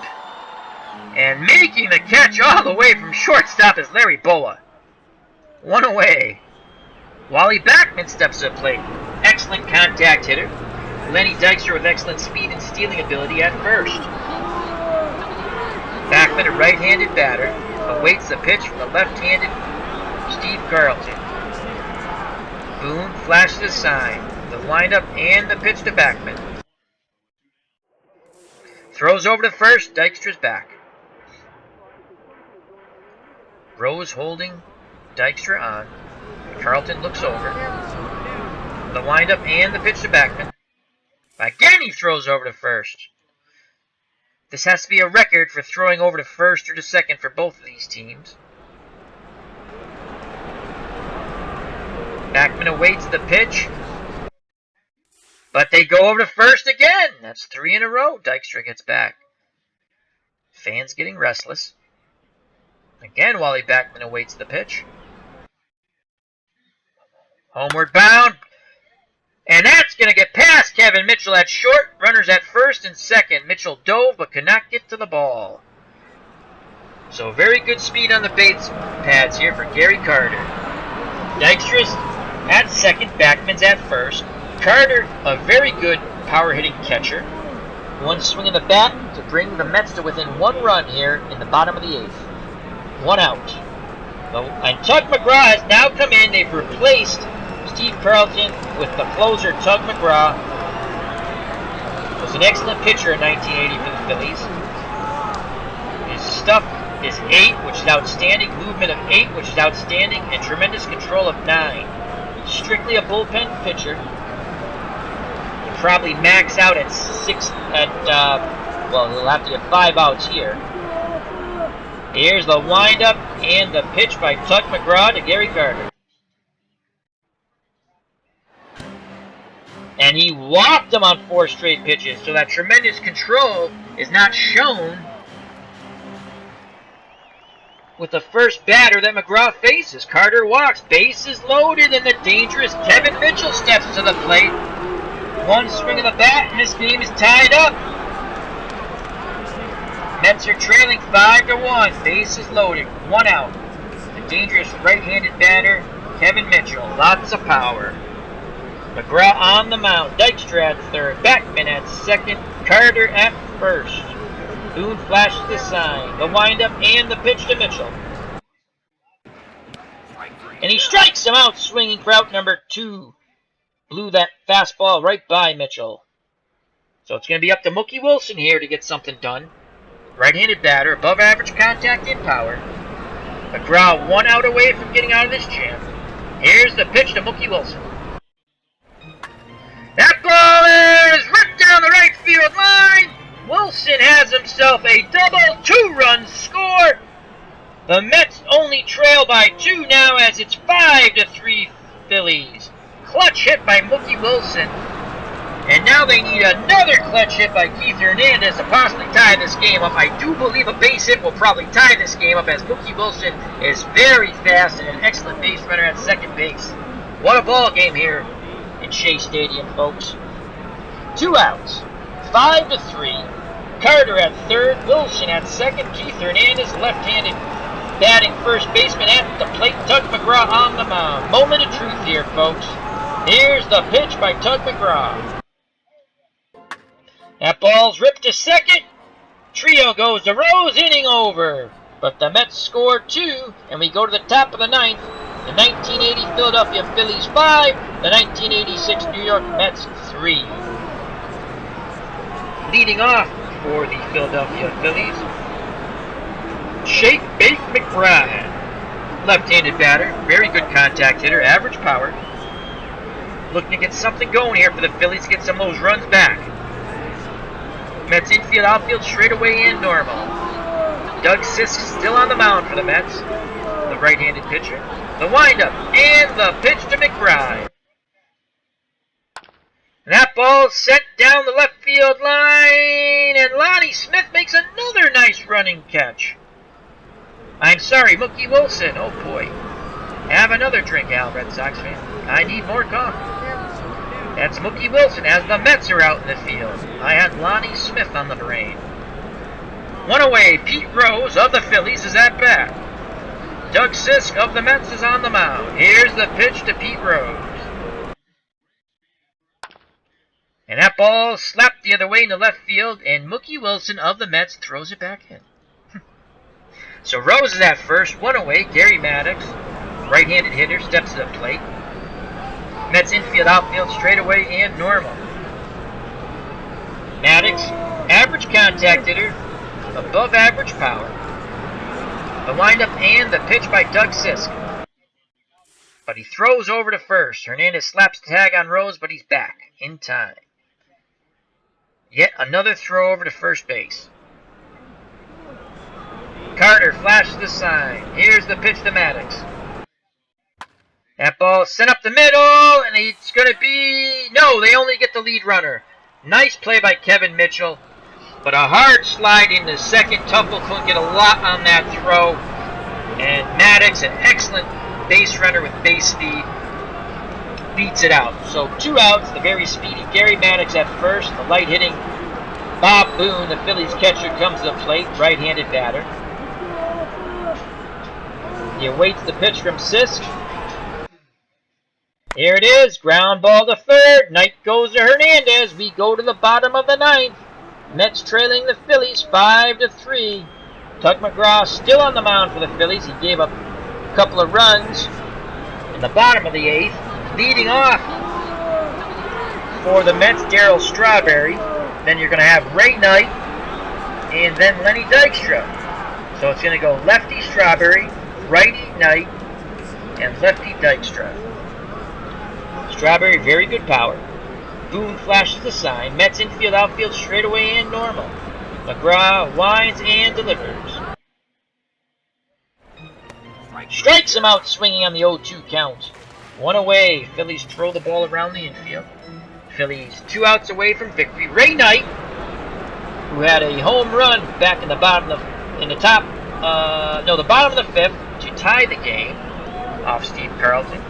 and making the catch all the way from shortstop is Larry Bowa. 1 away. Wally Backman steps to the plate. Excellent contact hitter. Lenny Dykstra with excellent speed and stealing ability at first. Backman, a right-handed batter, awaits the pitch from the left-handed Steve Carlton. Boone flashes a sign. The windup and the pitch to Backman. Throws over to first. Dykstra's back. Rose holding Dykstra on. Carlton looks over. The windup and the pitch to Backman. Again he throws over to first. This has to be a record for throwing over to first or to second for both of these teams. Backman awaits the pitch. But they go over to first again. That's 3 in a row. Dykstra gets back. Fans getting restless. Again, Wally Backman awaits the pitch. Homeward bound. And that's going to get past Kevin Mitchell at short. Runners at first and second. Mitchell dove but could not get to the ball. So very good speed on the base pads here for Gary Carter. Dykstra's at second. Backman's at first. Carter, a very good power hitting catcher. One swing of the bat to bring the Mets to within 1 run here in the bottom of the 8th. 1 out. And Tug McGraw has now come in. They've replaced Steve Carlton with the closer, Tug McGraw. Was an excellent pitcher in 1980 for the Phillies. His stuff is 8, which is outstanding. Movement of 8, which is outstanding. And tremendous control of 9. Strictly a bullpen pitcher. He'll probably max out at 6 well, he'll have to get 5 outs here. Here's the windup and the pitch by Tug McGraw to Gary Carter. And he walked him on 4 straight pitches, so that tremendous control is not shown with the first batter that McGraw faces. Carter walks, bases loaded, and the dangerous Kevin Mitchell steps to the plate. 1 swing of the bat, and this game is tied up. Mets are trailing 5-1, bases loaded, 1 out. The dangerous right-handed batter, Kevin Mitchell, lots of power. McGraw on the mound, Dykstra at third, Backman at second, Carter at first. Boone flashes the sign, the windup and the pitch to Mitchell. And he strikes him out swinging for out number 2. Blew that fastball right by Mitchell. So it's going to be up to Mookie Wilson here to get something done. Right-handed batter, above average contact and power. McGraw 1 out away from getting out of this jam. Here's the pitch to Mookie Wilson. That ball is ripped down the right field line. Wilson has himself a double 2-run score. The Mets only trail by 2 now as it's 5-3 Phillies. Clutch hit by Mookie Wilson. And now they need another clutch hit by Keith Hernandez to possibly tie this game up. I do believe a base hit will probably tie this game up as Mookie Wilson is very fast and an excellent base runner at second base. What a ball game here in Shea Stadium, folks. 2 outs. 5-3. Carter at third. Wilson at second. Keith Hernandez, left-handed batting first baseman at the plate. Tug McGraw on the mound. Moment of truth here, folks. Here's the pitch by Tug McGraw. That ball's ripped to second. Trio goes to Rose, inning over. But the Mets score 2, and we go to the top of the 9th. The 1980 Philadelphia Phillies 5, the 1986 New York Mets 3. Leading off for the Philadelphia Phillies, Shake Bake McBride. Left-handed batter, very good contact hitter, average power. Looking to get something going here for the Phillies, get some of those runs back. Mets infield, outfield, straightaway and normal. Doug Sisk still on the mound for the Mets. The right-handed pitcher. The windup and the pitch to McBride. That ball sent down the left field line, and Lonnie Smith makes another nice running catch. I'm sorry, Mookie Wilson. Oh boy. Have another drink, Al, Red Sox fan. I need more coffee. That's Mookie Wilson as the Mets are out in the field. I had Lonnie Smith on the brain. 1 away, Pete Rose of the Phillies is at bat. Doug Sisk of the Mets is on the mound. Here's the pitch to Pete Rose. And that ball slapped the other way in the left field, and Mookie Wilson of the Mets throws it back in. So Rose is at first, 1 away, Gary Maddox, right-handed hitter, steps to the plate. Mets infield, outfield, straightaway, and normal. Maddox, average contact hitter, above average power. The windup and the pitch by Doug Sisk. But he throws over to first. Hernandez slaps the tag on Rose, but he's back in time. Yet another throw over to first base. Carter flashes the sign. Here's the pitch to Maddox. That ball sent up the middle, and it's going to be... No, they only get the lead runner. Nice play by Kevin Mitchell, but a hard slide into second. Tuffle couldn't get a lot on that throw. And Maddox, an excellent base runner with base speed, beats it out. So 2 outs, the very speedy Gary Maddox at first, the light hitting Bob Boone, the Phillies catcher, comes to the plate, right-handed batter. He awaits the pitch from Sisk. Here it is, ground ball to third. Knight goes to Hernandez. We go to the bottom of the 9th. Mets trailing the Phillies 5-3. Tug McGraw still on the mound for the Phillies. He gave up a couple of runs in the bottom of the 8th. Leading off for the Mets, Darryl Strawberry. Then you're going to have Ray Knight and then Lenny Dykstra. So it's going to go lefty Strawberry, righty Knight, and lefty Dykstra. Strawberry, very good power. Boone flashes the sign. Mets infield, outfield, straightaway, and normal. McGraw winds and delivers. Strikes him out swinging on the 0-2 count. 1 away. Phillies throw the ball around the infield. Phillies 2 outs away from victory. Ray Knight, who had a home run back in the bottom of the bottom of the 5th to tie the game off Steve Carlton,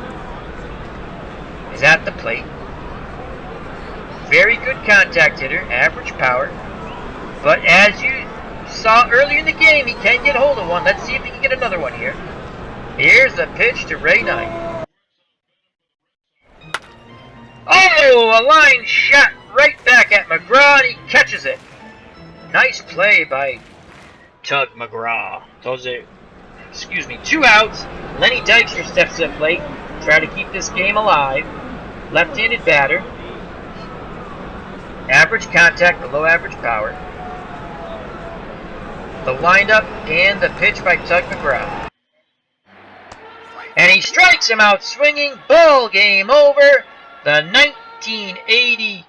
is at the plate. Very good contact hitter, average power. But as you saw earlier in the game, he can get hold of one. Let's see if he can get another one here. Here's the pitch to Ray Knight. Oh, a line shot right back at McGraw, and he catches it. Nice play by Tug McGraw. Those are, 2 outs. Lenny Dykstra steps to the plate, try to keep this game alive. Left-handed batter. Average contact, below average power. The windup and the pitch by Tug McGraw. And he strikes him out swinging. Ball game over. The 1980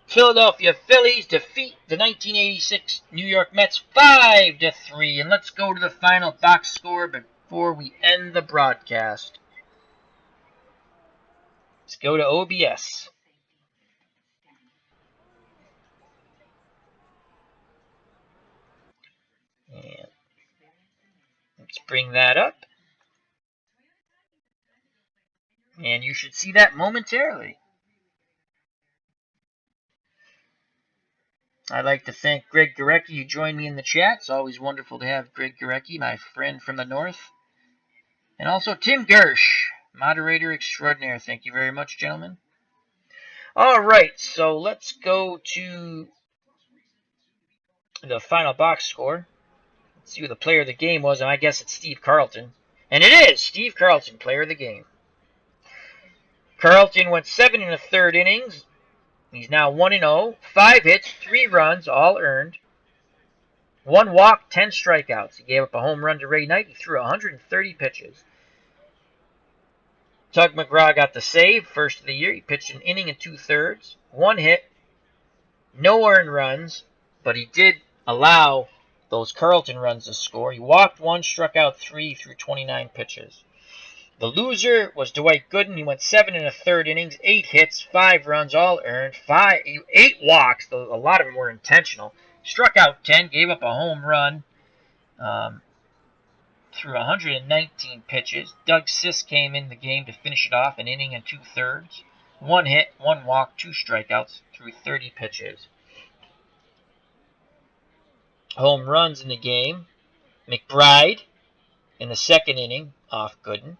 Philadelphia Phillies defeat the 1986 New York Mets 5-3. And let's go to the final box score before we end the broadcast. Let's go to OBS. And let's bring that up. And you should see that momentarily. I'd like to thank Greg Gurecki, who joined me in the chat. It's always wonderful to have Greg Gurecki, my friend from the north. And also Tim Gersh, moderator extraordinaire. Thank you very much, gentlemen. All right, so let's go to the final box score. Let's see who the player of the game was, and I guess it's Steve Carlton. And it is Steve Carlton, player of the game. Carlton went 7 1/3 innings. He's now 1-0. 5 hits, 3 runs, all earned. 1 walk, 10 strikeouts. He gave up a home run to Ray Knight. He threw 130 pitches. Tug McGraw got the save, first of the year. He pitched an inning and 2/3. 1 hit, no earned runs, but he did allow those Carlton runs to score. He walked 1, struck out 3, threw 29 pitches. The loser was Dwight Gooden. He went 7 1/3 innings, 8 hits, 5 runs, all earned, 8 walks. A lot of them were intentional. Struck out 10, gave up a home run, threw 119 pitches. Doug Sisk came in the game to finish it off, an inning and 2/3. 1 hit, 1 walk, 2 strikeouts, threw 30 pitches. Home runs in the game. McBride in the 2nd inning off Gooden.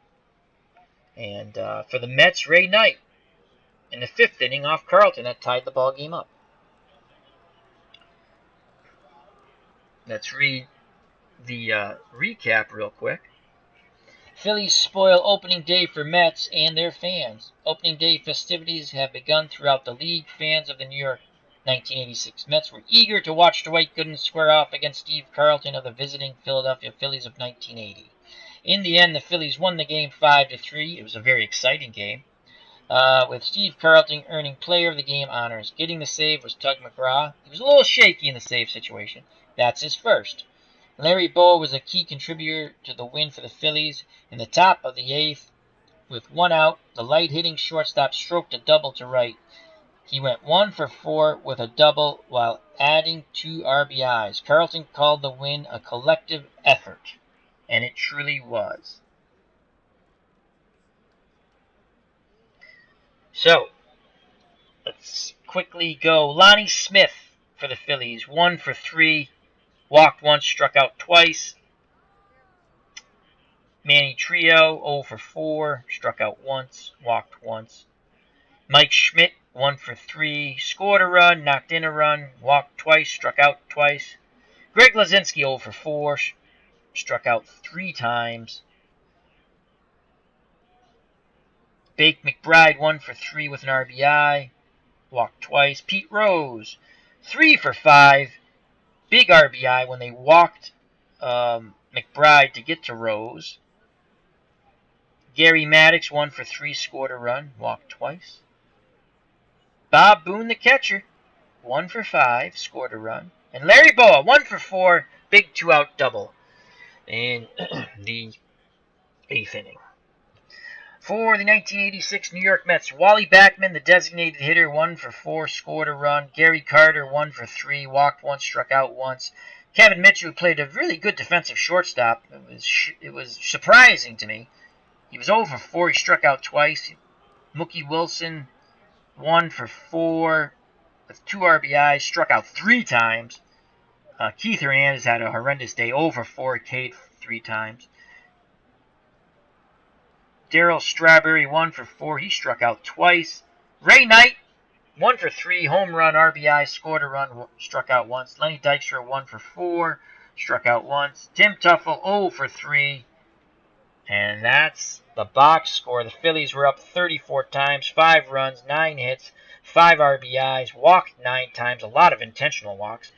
And for the Mets, Ray Knight in the 5th inning off Carlton. That tied the ball game up. Let's read the recap real quick. Phillies spoil opening day for Mets and their fans. Opening day festivities have begun throughout the league. Fans of the New York 1986 Mets were eager to watch Dwight Gooden square off against Steve Carlton of the visiting Philadelphia Phillies of 1980. In the end, the Phillies won the game 5-3. It was a very exciting game, with Steve Carlton earning player of the game honors. Getting the save was Tug McGraw. He was a little shaky in the save situation. That's his first. Larry Bowa was a key contributor to the win for the Phillies. In the top of the 8th, with 1 out, the light-hitting shortstop stroked a double to right. He went 1 for 4 with a double while adding 2 RBIs. Carlton called the win a collective effort. And it truly was. So, let's quickly go. Lonnie Smith for the Phillies, 1 for 3, walked once, struck out twice. Manny Trio, 0 for 4, struck out once, walked once. Mike Schmidt, 1 for 3, scored a run, knocked in a run, walked twice, struck out twice. Greg Lazinski, 0 for 4, struck out 3 times. Bake McBride, 1 for 3 with an RBI, walked twice. Pete Rose, 3 for 5, big RBI when they walked McBride to get to Rose. Gary Maddox, 1 for 3, scored a run, walked twice. Bob Boone, the catcher, 1 for 5, scored a run. And Larry Boa, 1 for 4, big 2-out double in the 8th inning. For the 1986 New York Mets, Wally Backman, the designated hitter, 1 for 4, scored a run. Gary Carter, 1 for 3, walked once, struck out once. Kevin Mitchell played a really good defensive shortstop. It was surprising to me. He was 0 for 4, he struck out twice. Mookie Wilson, 1 for 4, with 2 RBIs, struck out 3 times. Keith Hernandez had a horrendous day, 0 for 4, K'd 3 times. Darryl Strawberry, 1 for 4, he struck out twice. Ray Knight, 1 for 3, home run, RBI, scored a run, struck out once. Lenny Dykstra, 1 for 4, struck out once. Tim Tuffle, 0 for 3. And that's the box score. The Phillies were up 34 times, 5 runs, 9 hits, 5 RBIs, walked 9 times, a lot of intentional walks.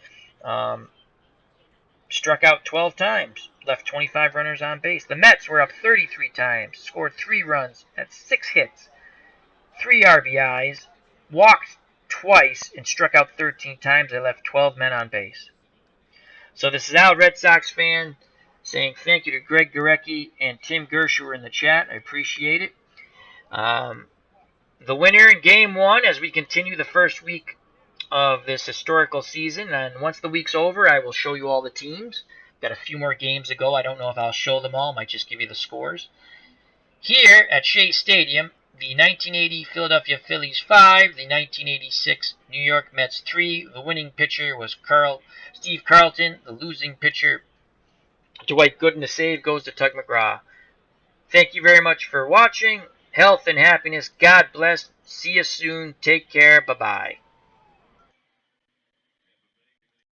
Struck out 12 times, left 25 runners on base. The Mets were up 33 times, scored 3 runs, had 6 hits, 3 RBIs, walked twice, and struck out 13 times. They left 12 men on base. So this is Al, Red Sox fan, saying thank you to Greg Gurecki and Tim Gershuwer in the chat. I appreciate it. The winner in Game 1 as we continue the first week of this historical season. And once the week's over, I will show you all the teams. Got a few more games to go. I don't know if I'll show them all. I might just give you the scores. Here at Shea Stadium, the 1980 Philadelphia Phillies 5, the 1986 New York Mets 3. The winning pitcher was Steve Carlton. The losing pitcher, Dwight Gooden. The save goes to Tug McGraw. Thank you very much for watching. Health and happiness. God bless. See you soon. Take care. Bye-bye.